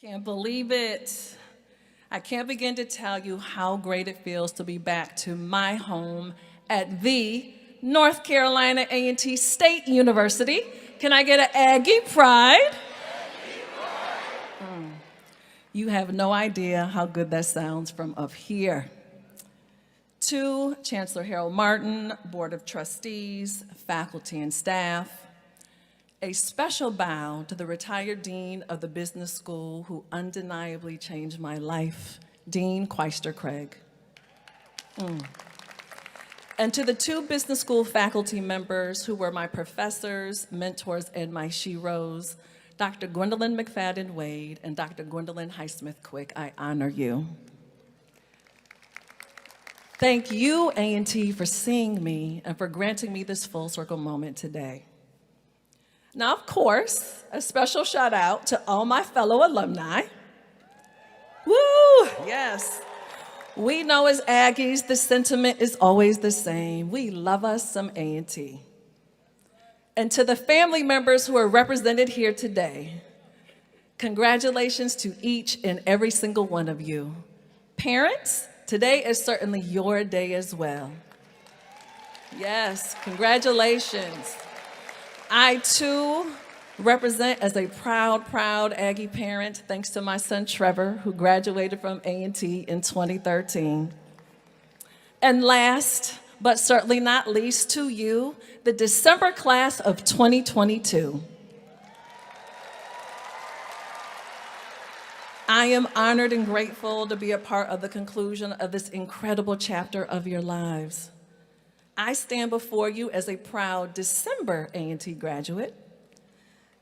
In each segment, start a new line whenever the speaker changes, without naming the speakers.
Can't believe it. I can't begin to tell you how great it feels to be back to my home at the North Carolina A&T State University. Can I get an Aggie Pride? You have no idea how good that sounds from up here. To Chancellor Harold Martin, Board of Trustees, faculty and staff, a special bow to the retired Dean of the Business School who undeniably changed my life, Dean Quaister Craig. And to the two business school faculty members who were my professors, mentors, and my sheroes, Dr. Gwendolyn McFadden Wade and Dr. Gwendolyn Highsmith Quick, I honor you. Thank you, A&T, for seeing me and for granting me this full circle moment today. Now, of course, a special shout out to all my fellow alumni. Woo, yes. We know as Aggies, the sentiment is always the same. We love us some A&T. And to the family members who are represented here today, congratulations to each and every single one of you. Parents, today is certainly your day as well. Yes, congratulations. I, too, represent as a proud Aggie parent, thanks to my son Trevor, who graduated from A&T in 2013. And last, but certainly not least, to you, the December class of 2022. I am honored and grateful to be a part of the conclusion of this incredible chapter of your lives. I stand before you as a proud December A&T graduate.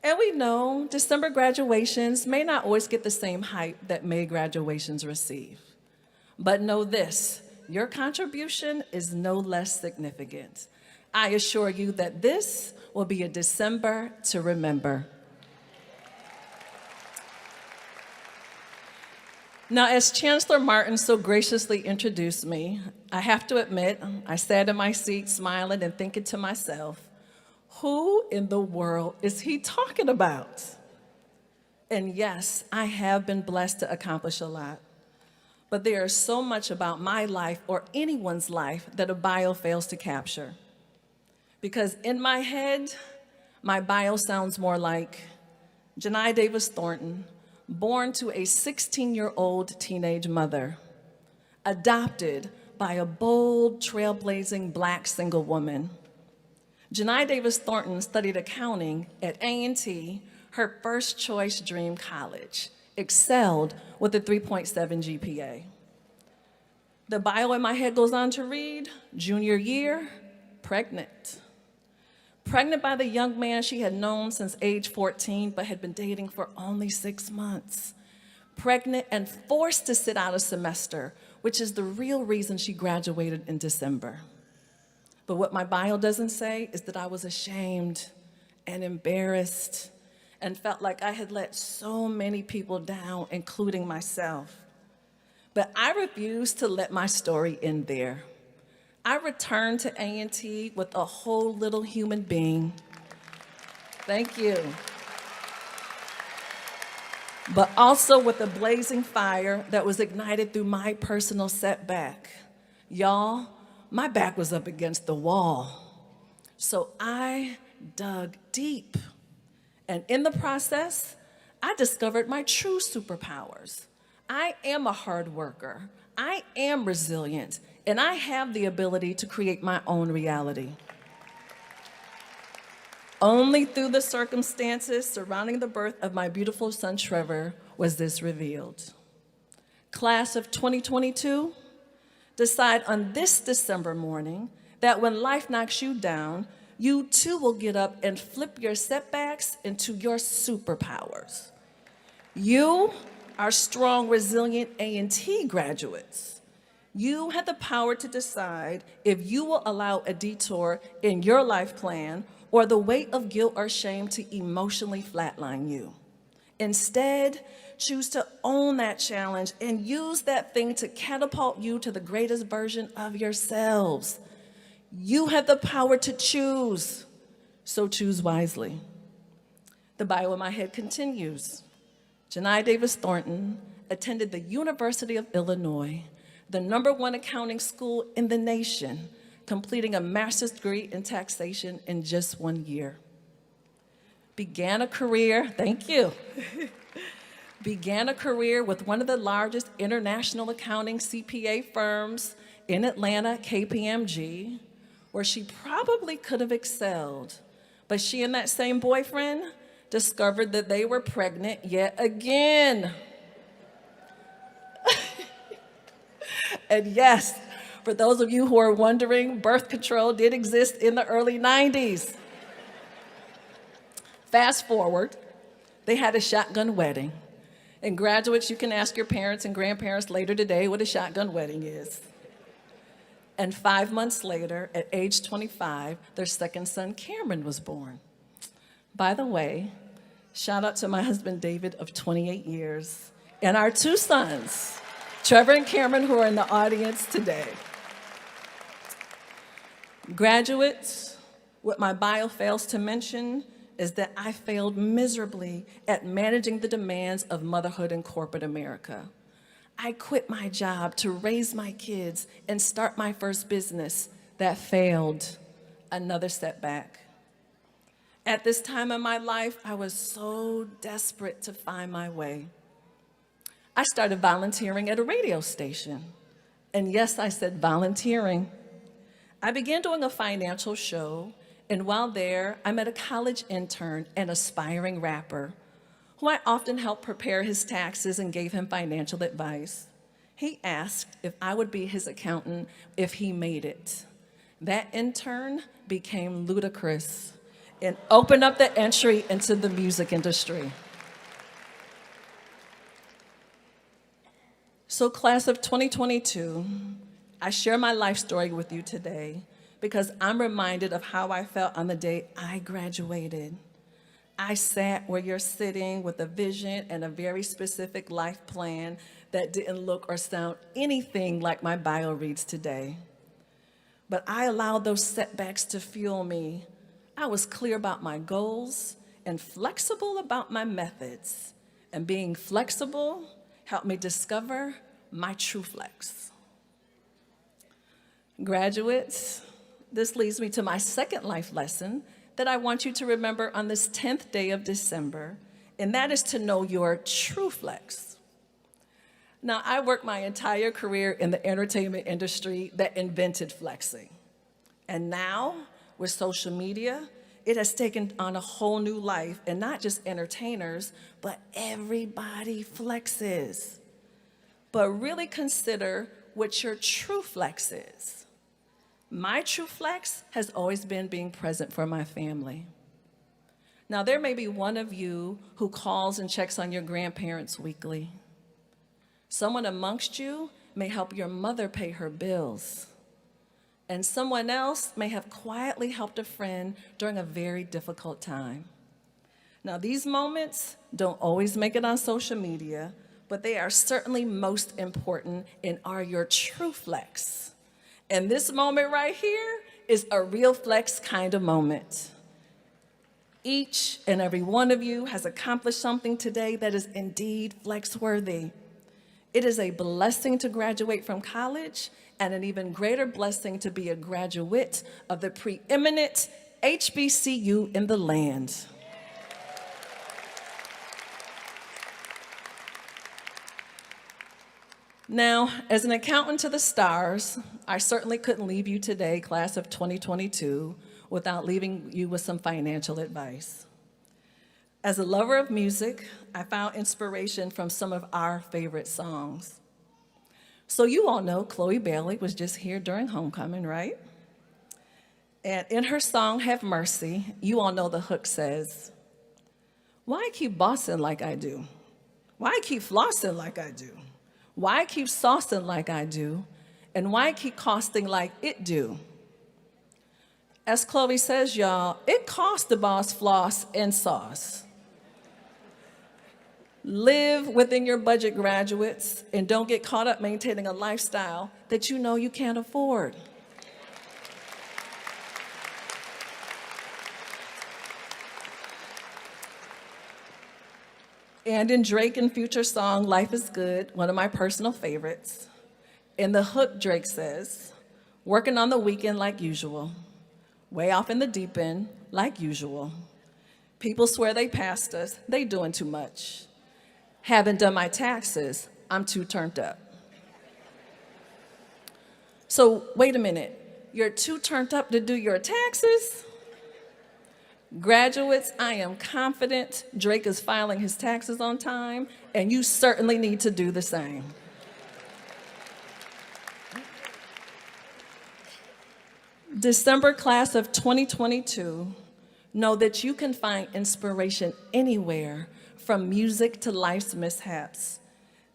And we know December graduations may not always get the same hype that May graduations receive. But know this, your contribution is no less significant. I assure you that this will be a December to remember. Now, as Chancellor Martin so graciously introduced me, I have to admit, I sat in my seat smiling and thinking to myself, who in the world is he talking about? And yes, I have been blessed to accomplish a lot. But there is so much about my life or anyone's life that a bio fails to capture. Because in my head, my bio sounds more like Jini Davis Thornton, born to a 16-year-old teenage mother, adopted by a bold, trailblazing Black single woman. Jini Davis Thornton studied accounting at A&T, her first choice dream college, excelled with a 3.7 GPA. The bio in my head goes on to read, junior year, pregnant. Pregnant by the young man she had known since age 14, but had been dating for only 6 months. Pregnant and forced to sit out a semester, which is the real reason she graduated in December. But what my bio doesn't say is that I was ashamed and embarrassed and felt like I had let so many people down, including myself. But I refused to let my story end there. I returned to A&T with a whole little human being. Thank you. But also with a blazing fire that was ignited through my personal setback. Y'all, my back was up against the wall. So I dug deep. And in the process, I discovered my true superpowers. I am a hard worker. I am resilient. And I have the ability to create my own reality. Only through the circumstances surrounding the birth of my beautiful son, Trevor, was this revealed. Class of 2022, decide on this December morning that when life knocks you down, you too will get up and flip your setbacks into your superpowers. You are strong, resilient A&T graduates. You have the power to decide if you will allow a detour in your life plan or the weight of guilt or shame to emotionally flatline you. Instead, choose to own that challenge and use that thing to catapult you to the greatest version of yourselves. You have the power to choose, so choose wisely. The bio in my head continues. Jini Thornton attended the University of Illinois, the #1 accounting school in the nation, completing a master's degree in taxation in just 1 year. Began a career with one of the largest international accounting CPA firms in Atlanta, KPMG, where she probably could have excelled, but she and that same boyfriend discovered that they were pregnant yet again. And yes, for those of you who are wondering, birth control did exist in the early 90s. Fast forward, they had a shotgun wedding. And graduates, you can ask your parents and grandparents later today what a shotgun wedding is. And 5 months later, at age 25, their second son, Cameron, was born. By the way, shout out to my husband, David, of 28 years, and our 2 sons, Trevor and Cameron, who are in the audience today. Graduates, what my bio fails to mention is that I failed miserably at managing the demands of motherhood in corporate America. I quit my job to raise my kids and start my first business. That failed. Another setback. At this time in my life, I was so desperate to find my way. I started volunteering at a radio station. And yes, I said volunteering. I began doing a financial show, and while there, I met a college intern and aspiring rapper who I often helped prepare his taxes and gave him financial advice. He asked if I would be his accountant if he made it. That intern became Ludacris and opened up the entry into the music industry. So class of 2022, I share my life story with you today because I'm reminded of how I felt on the day I graduated. I sat where you're sitting with a vision and a very specific life plan that didn't look or sound anything like my bio reads today. But I allowed those setbacks to fuel me. I was clear about my goals and flexible about my methods. And being flexible helped me discover my true flex. Graduates, this leads me to my second life lesson that I want you to remember on this 10th day of December, and that is to know your true flex. Now, I worked my entire career in the entertainment industry that invented flexing. And now, with social media, it has taken on a whole new life, and not just entertainers, but everybody flexes. But really consider what your true flex is. My true flex has always been being present for my family. Now, there may be one of you who calls and checks on your grandparents weekly. Someone amongst you may help your mother pay her bills. And someone else may have quietly helped a friend during a very difficult time. Now, these moments don't always make it on social media, but they are certainly most important and are your true flex. And this moment right here is a real flex kind of moment. Each and every one of you has accomplished something today that is indeed flex-worthy. It is a blessing to graduate from college and an even greater blessing to be a graduate of the preeminent HBCU in the land. Now, as an accountant to the stars, I certainly couldn't leave you today, class of 2022, without leaving you with some financial advice. As a lover of music, I found inspiration from some of our favorite songs. So you all know Chloe Bailey was just here during homecoming, right? And in her song, Have Mercy, you all know the hook says, "Why keep bossing like I do? Why keep flossing like I do? Why keep saucing like I do? And why keep costing like it do?" As Chloe says, y'all, it costs to boss, floss, and sauce. Live within your budget, graduates, and don't get caught up maintaining a lifestyle that you know you can't afford. And in Drake and Future's song, Life is Good, one of my personal favorites, in the hook, Drake says, working on the weekend like usual, way off in the deep end like usual. People swear they passed us, they doing too much. Haven't done my taxes, I'm too turned up. So wait a minute, you're too turned up to do your taxes? Graduates, I am confident Drake is filing his taxes on time, and you certainly need to do the same. December class of 2022, know that you can find inspiration anywhere, from music to life's mishaps.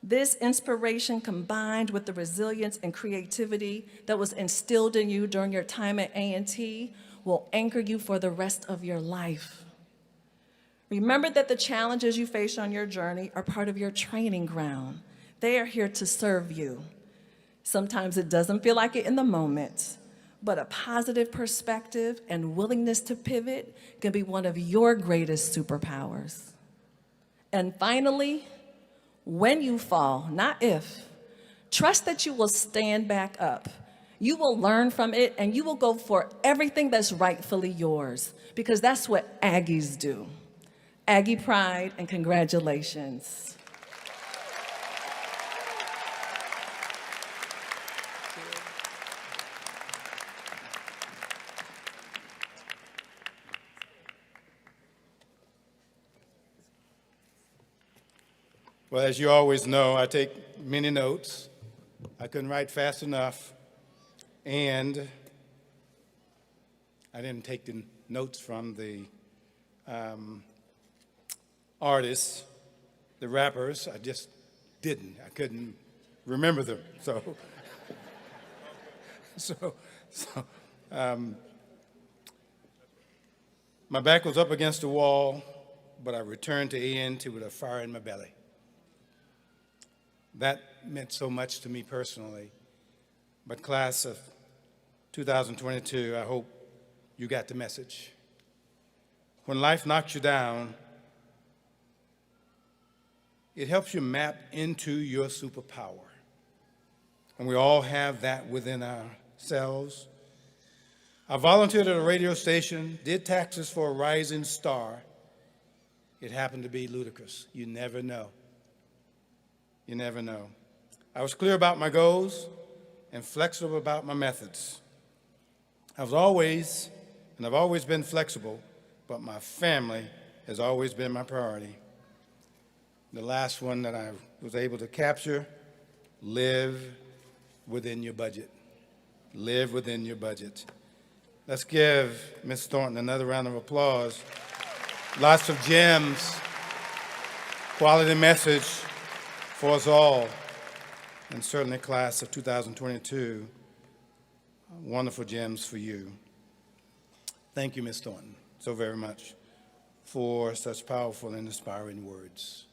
This inspiration, combined with the resilience and creativity that was instilled in you during your time at A&T, will anchor you for the rest of your life. Remember that the challenges you face on your journey are part of your training ground. They are here to serve you. Sometimes it doesn't feel like it in the moment, but a positive perspective and willingness to pivot can be one of your greatest superpowers. And finally, when you fall, not if, trust that you will stand back up. You will learn from it, and you will go for everything that's rightfully yours, because that's what Aggies do. Aggie pride and congratulations.
Well, as you always know, I take many notes. I couldn't write fast enough, and I didn't take the notes from the artists, the rappers. I just didn't. I couldn't remember them. My back was up against the wall, but I returned to A&T with a fire in my belly. That meant so much to me personally. But class of 2022, I hope you got the message. When life knocks you down, it helps you map into your superpower. And we all have that within ourselves. I volunteered at a radio station, did taxes for a rising star. It happened to be ludicrous. You never know. You never know. I was clear about my goals and flexible about my methods. I've always been flexible, but my family has always been my priority. The last one that I was able to capture, live within your budget. Live within your budget. Let's give Ms. Thornton another round of applause. Lots of gems, quality message for us all, and certainly class of 2022, wonderful gems for you. Thank you, Ms. Thornton, so very much for such powerful and inspiring words.